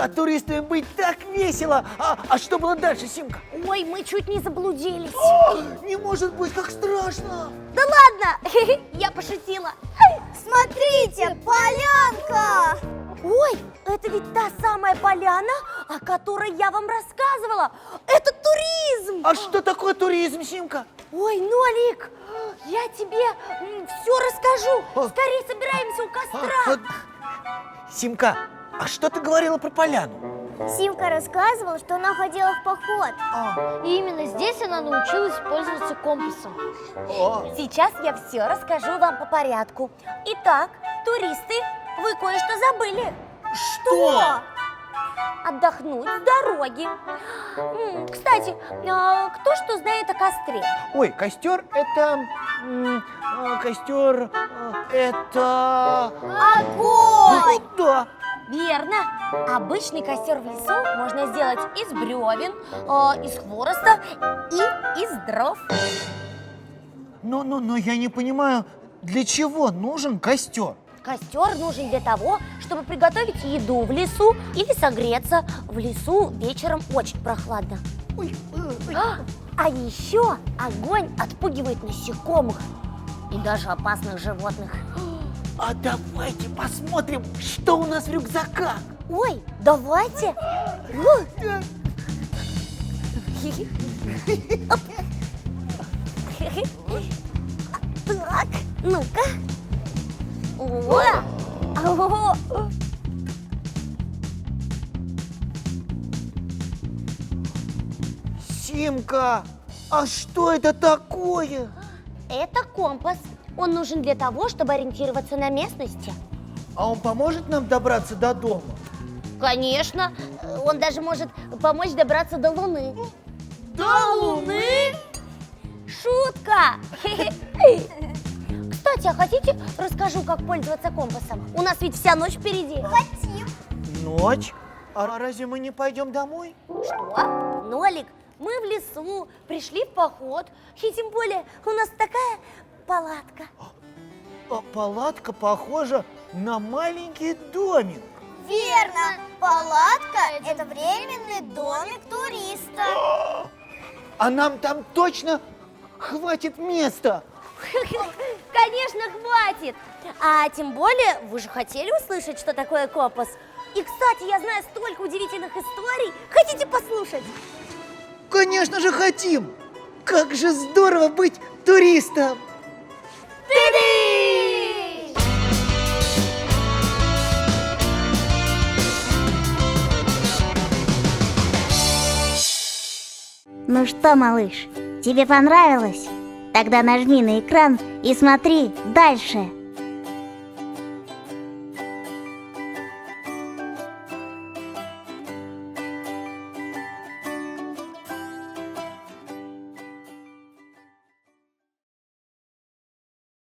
туристами быть так весело. А что было дальше, Симка? Ой, мы чуть не заблудились. Не может быть, как страшно. Да ладно, я пошутила. Смотрите, полянка! Ой, это ведь та самая поляна, о которой я вам рассказывала. Это туризм. А что такое туризм, Симка? Ой, Нолик, я тебе все расскажу. Скорее собираемся у костра. Симка, а что ты говорила про поляну? Симка рассказывала, что она ходила в поход. И именно здесь она научилась пользоваться компасом. Сейчас я все расскажу вам по порядку. Итак, туристы, вы кое-что забыли. Что? Отдохнуть с дороги. Кстати, кто что знает о костре? Ой, костер это... Костер... Это... Огонь! Да. Верно. Обычный костер в лесу можно сделать из бревен, из хвороста и из дров. Но я не понимаю, для чего нужен костер? Костер нужен для того, чтобы приготовить еду в лесу или согреться. В лесу вечером очень прохладно. А еще огонь отпугивает насекомых и даже опасных животных. А давайте посмотрим, что у нас в рюкзаках. Ой, давайте. Так, ну-ка. О! Симка, а что это такое? Это компас. Он нужен для того, чтобы ориентироваться на местности. А он поможет нам добраться до дома? Конечно. Он даже может помочь добраться до Луны. До Луны? Шутка! Кстати, а хотите, расскажу, как пользоваться компасом? У нас ведь вся ночь впереди. Хотим. Ночь? А разве мы не пойдем домой? Что? Нолик, мы в лесу, пришли в поход. И тем более у нас такая палатка. А палатка похожа на маленький домик. Верно. Палатка – это временный домик туриста. А нам там точно хватит места. Конечно, хватит. А тем более, вы же хотели услышать, что такое компас. И, кстати, я знаю столько удивительных историй. Хотите послушать? Конечно же хотим. Как же здорово быть туристом. Ну что, малыш, тебе понравилось? Тогда нажми на экран и смотри дальше.